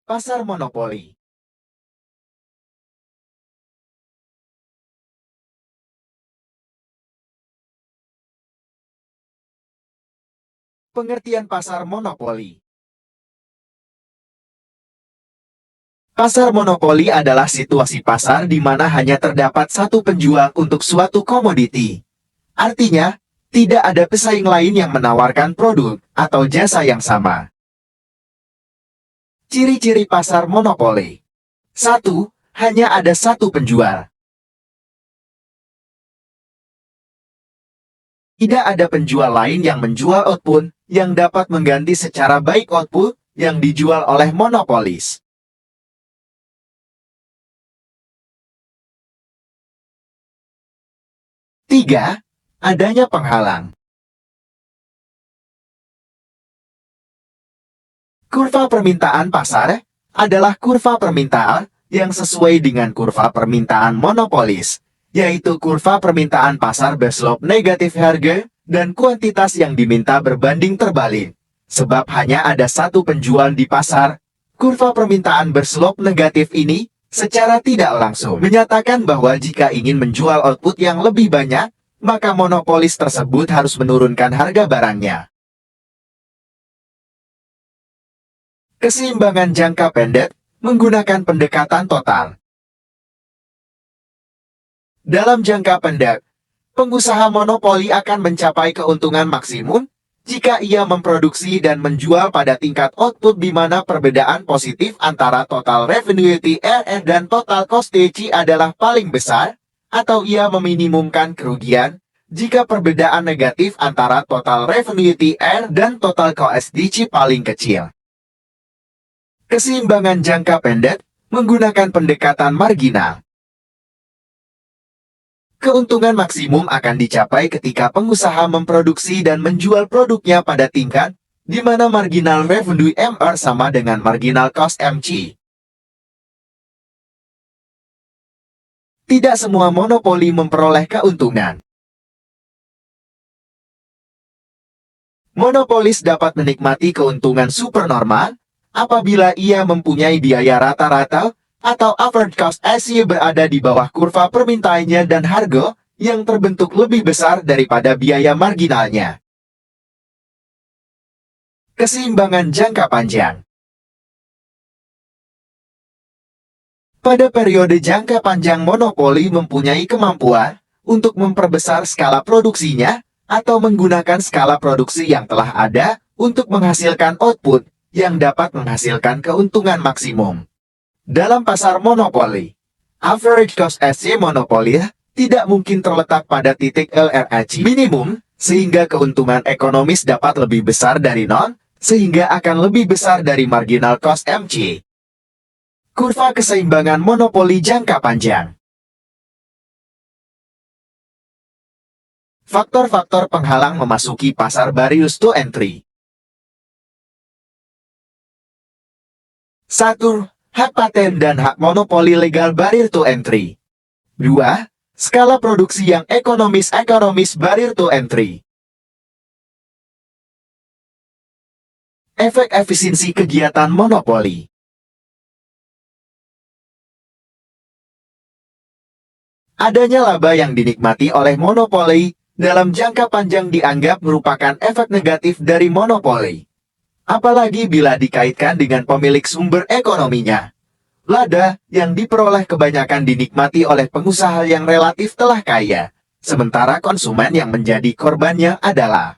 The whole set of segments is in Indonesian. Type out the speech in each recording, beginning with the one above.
Pasar monopoli. Pengertian pasar monopoli. Pasar monopoli adalah situasi pasar di mana hanya terdapat satu penjual untuk suatu komoditi. Artinya, tidak ada pesaing lain yang menawarkan produk atau jasa yang sama. Ciri-ciri pasar monopoli. 1. Hanya ada satu penjual. Tidak ada penjual lain yang menjual output yang dapat mengganti secara baik output yang dijual oleh monopolis. 3. Adanya penghalang. Kurva permintaan pasar adalah kurva permintaan yang sesuai dengan kurva permintaan monopolis, yaitu kurva permintaan pasar berslope negatif harga dan kuantitas yang diminta berbanding terbalik. Sebab hanya ada satu penjual di pasar, kurva permintaan berslope negatif ini secara tidak langsung menyatakan bahwa jika ingin menjual output yang lebih banyak, maka monopolis tersebut harus menurunkan harga barangnya. Keseimbangan jangka pendek menggunakan pendekatan total. Dalam jangka pendek, pengusaha monopoli akan mencapai keuntungan maksimum jika ia memproduksi dan menjual pada tingkat output di mana perbedaan positif antara total revenue TRR dan total cost TC adalah paling besar, atau ia meminimumkan kerugian jika perbedaan negatif antara total revenue TR dan total cost TC paling kecil. Keseimbangan jangka pendek menggunakan pendekatan marginal. Keuntungan maksimum akan dicapai ketika pengusaha memproduksi dan menjual produknya pada tingkat di mana marginal revenue MR sama dengan marginal cost MC. Tidak semua monopoli memperoleh keuntungan. Monopolis dapat menikmati keuntungan supernormal apabila ia mempunyai biaya rata-rata atau average cost ratio berada di bawah kurva permintaannya dan harga yang terbentuk lebih besar daripada biaya marginalnya. Keseimbangan jangka panjang. Pada periode jangka panjang, monopoli mempunyai kemampuan untuk memperbesar skala produksinya atau menggunakan skala produksi yang telah ada untuk menghasilkan output yang dapat menghasilkan keuntungan maksimum. Dalam pasar monopoli, average cost ratio monopoli tidak mungkin terletak pada titik LRAC minimum, sehingga keuntungan ekonomis dapat lebih besar dari nol, sehingga akan lebih besar dari marginal cost MC. Kurva keseimbangan monopoli jangka panjang. Faktor-faktor penghalang memasuki pasar barriers to entry. 1. Hak paten dan hak monopoli legal barrier to entry. 2. Skala produksi yang ekonomis barrier to entry. Efek efisiensi kegiatan monopoli. Adanya laba yang dinikmati oleh monopoli dalam jangka panjang dianggap merupakan efek negatif dari monopoli. Apalagi bila dikaitkan dengan pemilik sumber ekonominya. Laba yang diperoleh kebanyakan dinikmati oleh pengusaha yang relatif telah kaya, sementara konsumen yang menjadi korbannya adalah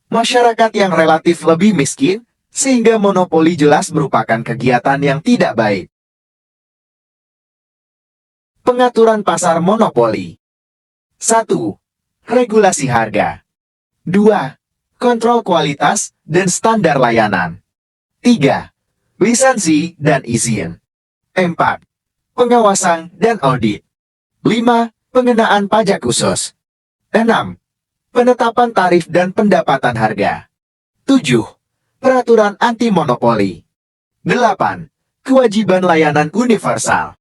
masyarakat yang relatif lebih miskin, sehingga monopoli jelas merupakan kegiatan yang tidak baik. Pengaturan pasar monopoli. 1. Regulasi harga. 2. Kontrol kualitas dan standar layanan. 3. Lisensi dan izin. 4. Pengawasan dan audit. 5. Pengenaan pajak khusus. 6. Penetapan tarif dan pendapatan harga. 7. Peraturan anti-monopoli. 8. Kewajiban layanan universal.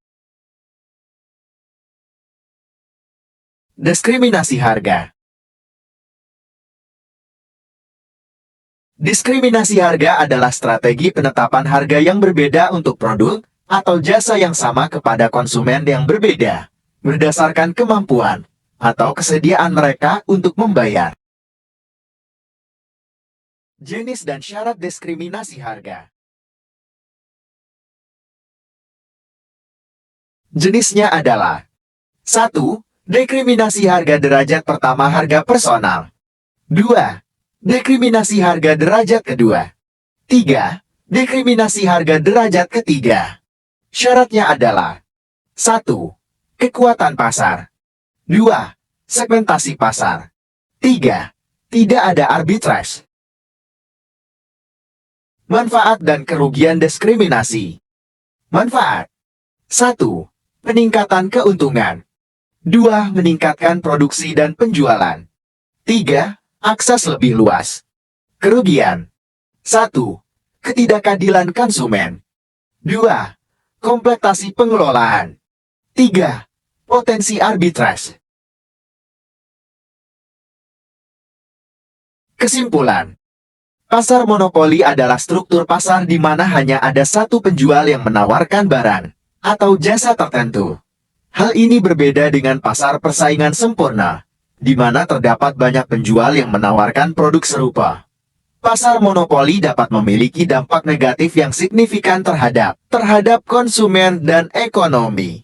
Diskriminasi harga. Diskriminasi harga adalah strategi penetapan harga yang berbeda untuk produk atau jasa yang sama kepada konsumen yang berbeda, berdasarkan kemampuan atau kesediaan mereka untuk membayar. Jenis dan syarat diskriminasi harga. Jenisnya adalah 1. Dekriminasi harga derajat pertama harga personal. 2. Dekriminasi harga derajat kedua. 3. Dekriminasi harga derajat ketiga. Syaratnya adalah 1. Kekuatan pasar. 2. Segmentasi pasar. 3. Tidak ada arbitrase. Manfaat dan kerugian diskriminasi. Manfaat 1. Peningkatan keuntungan. 2. Meningkatkan produksi dan penjualan. 3. Akses lebih luas. Kerugian 1. Ketidakadilan konsumen. 2. Komplektasi pengelolaan. 3. Potensi arbitrase. Kesimpulan. Pasar monopoli adalah struktur pasar di mana hanya ada satu penjual yang menawarkan barang atau jasa tertentu. Hal ini berbeda dengan pasar persaingan sempurna, di mana terdapat banyak penjual yang menawarkan produk serupa. Pasar monopoli dapat memiliki dampak negatif yang signifikan terhadap konsumen dan ekonomi.